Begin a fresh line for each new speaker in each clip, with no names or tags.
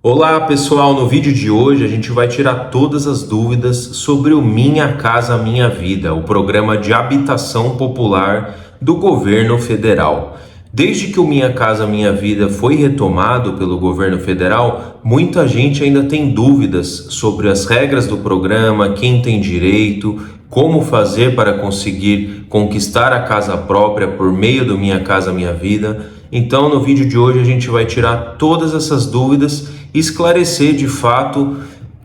Olá pessoal, no vídeo de hoje a gente vai tirar todas as dúvidas sobre o Minha Casa Minha Vida, o programa de habitação popular do governo federal. Desde que o Minha Casa Minha Vida foi retomado pelo governo federal, muita gente ainda tem dúvidas sobre as regras do programa, quem tem direito, como fazer para conseguir conquistar a casa própria por meio do Minha Casa Minha Vida. Então, no vídeo de hoje a gente vai tirar todas essas dúvidas e esclarecer de fato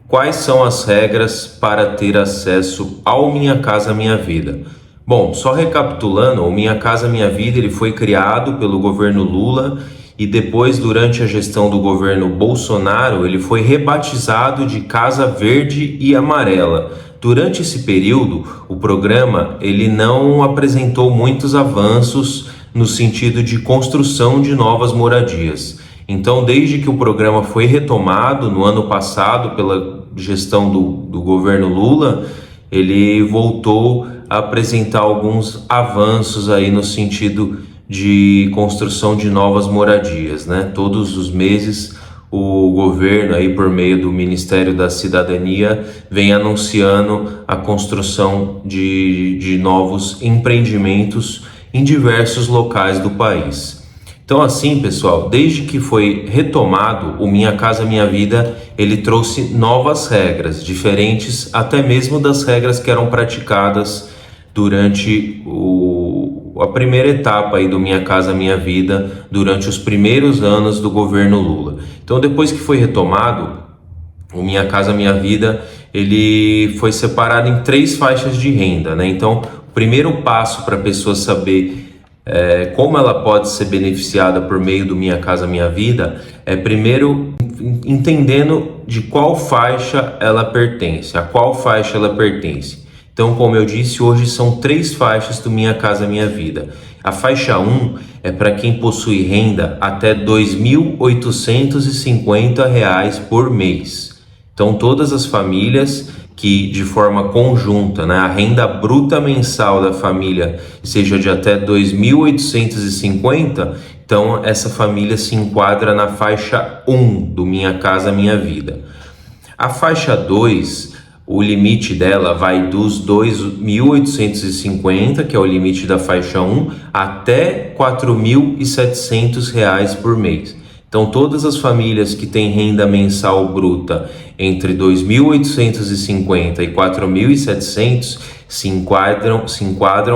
quais são as regras para ter acesso ao Minha Casa Minha Vida. Bom, só recapitulando, o Minha Casa Minha Vida ele foi criado pelo governo Lula e depois, durante a gestão do governo Bolsonaro, ele foi rebatizado de Casa Verde e Amarela. Durante esse período, o programa ele não apresentou muitos avanços no sentido de construção de novas moradias. Então, desde que o programa foi retomado no ano passado pela gestão do governo Lula, ele voltou a apresentar alguns avanços aí no sentido de construção de novas moradias, né? Todos os meses o governo aí por meio do Ministério da Cidadania vem anunciando a construção de novos empreendimentos em diversos locais do país. Então assim, pessoal, desde que foi retomado o Minha Casa Minha Vida, ele trouxe novas regras, diferentes até mesmo das regras que eram praticadas durante a primeira etapa aí do Minha Casa Minha Vida, durante os primeiros anos do governo Lula. Então depois que foi retomado, o Minha Casa Minha Vida, ele foi separado em 3 faixas de renda, né? Então, o primeiro passo para a pessoa saber como ela pode ser beneficiada por meio do Minha Casa Minha Vida é primeiro entendendo de qual faixa ela pertence, a qual faixa ela pertence. Então, como eu disse, hoje são 3 faixas do Minha Casa Minha Vida. A faixa 1 é para quem possui renda até R$ 2.850 por mês. Então, todas as famílias que de forma conjunta, né, a renda bruta mensal da família seja de até 2.850, então essa família se enquadra na faixa 1 do Minha Casa Minha Vida. A faixa 2, o limite dela vai dos 2.850, que é o limite da faixa 1, até R$ 4.700 por mês. Então, todas as famílias que têm renda mensal bruta entre 2.850 e 4.700 se enquadram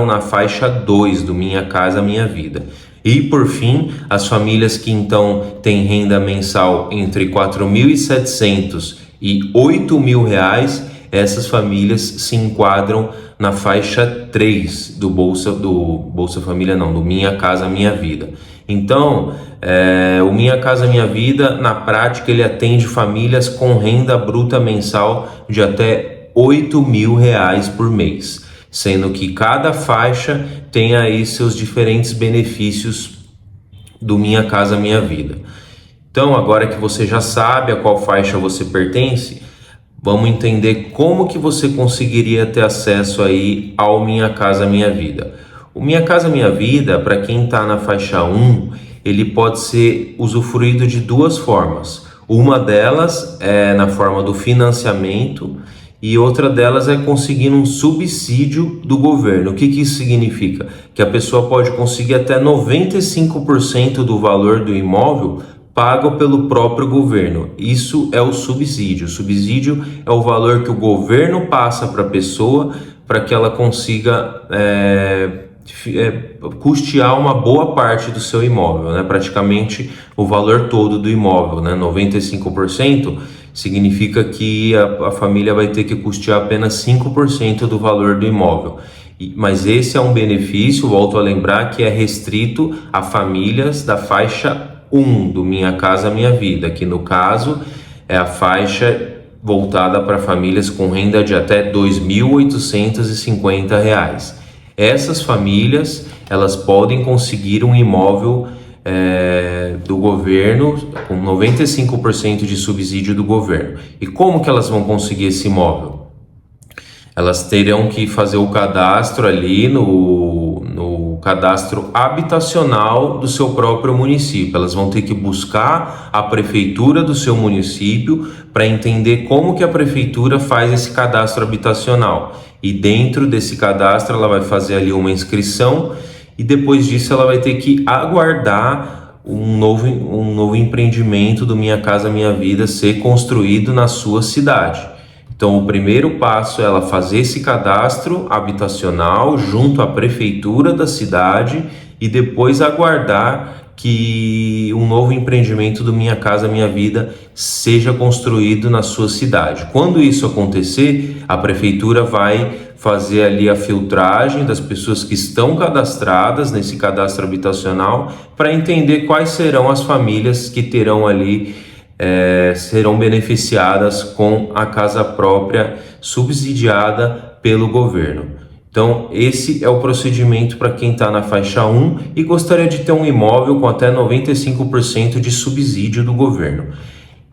na faixa 2 do Minha Casa Minha Vida. E, por fim, as famílias que então têm renda mensal entre 4.700 e R$ 8.000, essas famílias se enquadram na faixa 3 do Bolsa Família, não, do Minha Casa Minha Vida. Então, o Minha Casa Minha Vida, na prática, ele atende famílias com renda bruta mensal de até R$ 8.000 por mês, sendo que cada faixa tem aí seus diferentes benefícios do Minha Casa Minha Vida. Então, agora que você já sabe a qual faixa você pertence, vamos entender como que você conseguiria ter acesso aí ao Minha Casa Minha Vida. O Minha Casa Minha Vida, para quem está na faixa 1, ele pode ser usufruído de 2 formas. Uma delas é na forma do financiamento e outra delas é conseguindo um subsídio do governo. O que isso significa? Que a pessoa pode conseguir até 95% do valor do imóvel pago pelo próprio governo. Isso é o subsídio. O subsídio é o valor que o governo passa para a pessoa para que ela consiga custear uma boa parte do seu imóvel, né? Praticamente o valor todo do imóvel, né? 95% significa que a família vai ter que custear apenas 5% do valor do imóvel. Mas esse é um benefício, volto a lembrar, que é restrito a famílias da faixa 1 do Minha Casa Minha Vida, que no caso é a faixa voltada para famílias com renda de até R$ 2.850. Essas famílias, elas podem conseguir um imóvel do governo com 95% de subsídio do governo. E como que elas vão conseguir esse imóvel? Elas terão que fazer o cadastro ali no cadastro habitacional do seu próprio município. Elas vão ter que buscar a prefeitura do seu município para entender como que a prefeitura faz esse cadastro habitacional. E dentro desse cadastro ela vai fazer ali uma inscrição e depois disso ela vai ter que aguardar um novo empreendimento do Minha Casa Minha Vida ser construído na sua cidade. Então, o primeiro passo é ela fazer esse cadastro habitacional junto à prefeitura da cidade e depois aguardar que um novo empreendimento do Minha Casa Minha Vida seja construído na sua cidade. Quando isso acontecer, a prefeitura vai fazer ali a filtragem das pessoas que estão cadastradas nesse cadastro habitacional para entender quais serão as famílias que terão ali serão beneficiadas com a casa própria subsidiada pelo governo. Então, esse é o procedimento para quem está na faixa 1 e gostaria de ter um imóvel com até 95% de subsídio do governo.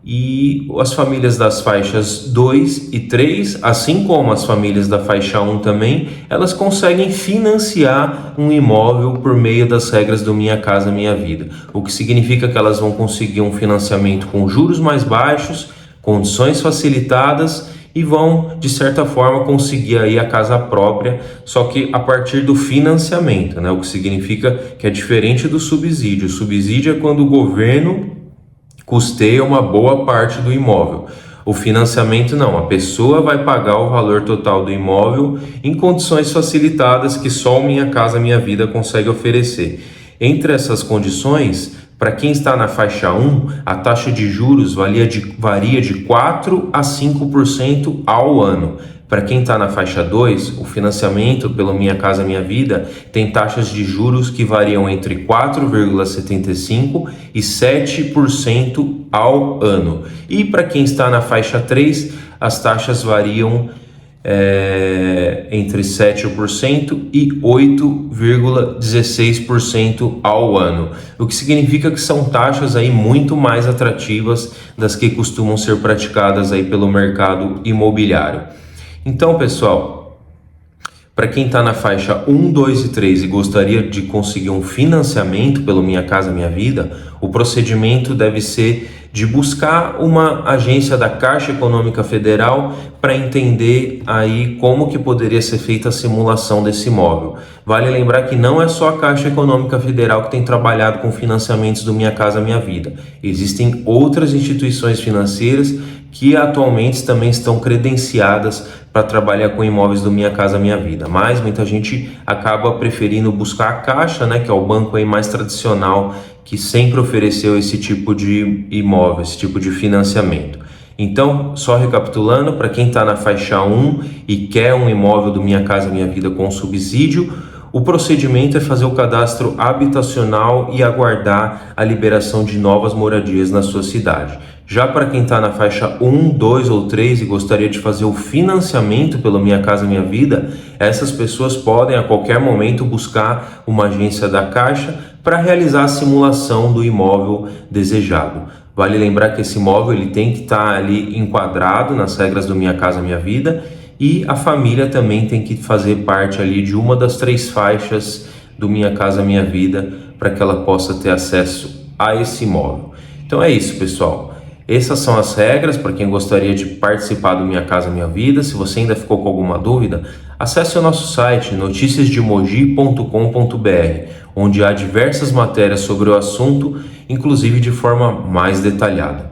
E as famílias das faixas 2 e 3, assim como as famílias da faixa 1 também, elas conseguem financiar um imóvel por meio das regras do Minha Casa Minha Vida, o que significa que elas vão conseguir um financiamento com juros mais baixos, condições facilitadas e vão, de certa forma, conseguir aí a casa própria, só que a partir do financiamento, né? O que significa que é diferente do subsídio. O subsídio é quando o governo custeia uma boa parte do imóvel. O financiamento não, a pessoa vai pagar o valor total do imóvel em condições facilitadas que só o Minha Casa Minha Vida consegue oferecer. Entre essas condições, para quem está na faixa 1, a taxa de juros varia de 4 a 5% ao ano. Para quem está na faixa 2, o financiamento pelo Minha Casa Minha Vida tem taxas de juros que variam entre 4,75% e 7% ao ano. E para quem está na faixa 3, as taxas variam entre 7% e 8,16% ao ano, o que significa que são taxas aí muito mais atrativas das que costumam ser praticadas aí pelo mercado imobiliário. Então, pessoal, para quem está na faixa 1, 2 e 3 e gostaria de conseguir um financiamento pelo Minha Casa Minha Vida, o procedimento deve ser de buscar uma agência da Caixa Econômica Federal para entender aí como que poderia ser feita a simulação desse imóvel. Vale lembrar que não é só a Caixa Econômica Federal que tem trabalhado com financiamentos do Minha Casa Minha Vida. Existem outras instituições financeiras que atualmente também estão credenciadas para trabalhar com imóveis do Minha Casa Minha Vida, mas muita gente acaba preferindo buscar a Caixa, né, que é o banco aí mais tradicional que sempre ofereceu esse tipo de imóvel, esse tipo de financiamento. Então, só recapitulando, para quem está na faixa 1 e quer um imóvel do Minha Casa Minha Vida com subsídio, o procedimento é fazer o cadastro habitacional e aguardar a liberação de novas moradias na sua cidade. Já para quem está na faixa 1, 2 ou 3 e gostaria de fazer o financiamento pelo Minha Casa Minha Vida, essas pessoas podem a qualquer momento buscar uma agência da Caixa para realizar a simulação do imóvel desejado. Vale lembrar que esse imóvel ele tem que estar ali enquadrado nas regras do Minha Casa Minha Vida e a família também tem que fazer parte ali de uma das 3 faixas do Minha Casa Minha Vida para que ela possa ter acesso a esse imóvel. Então é isso, pessoal. Essas são as regras para quem gostaria de participar do Minha Casa Minha Vida. Se você ainda ficou com alguma dúvida, acesse o nosso site noticiasdemogi.com.br, onde há diversas matérias sobre o assunto, inclusive de forma mais detalhada.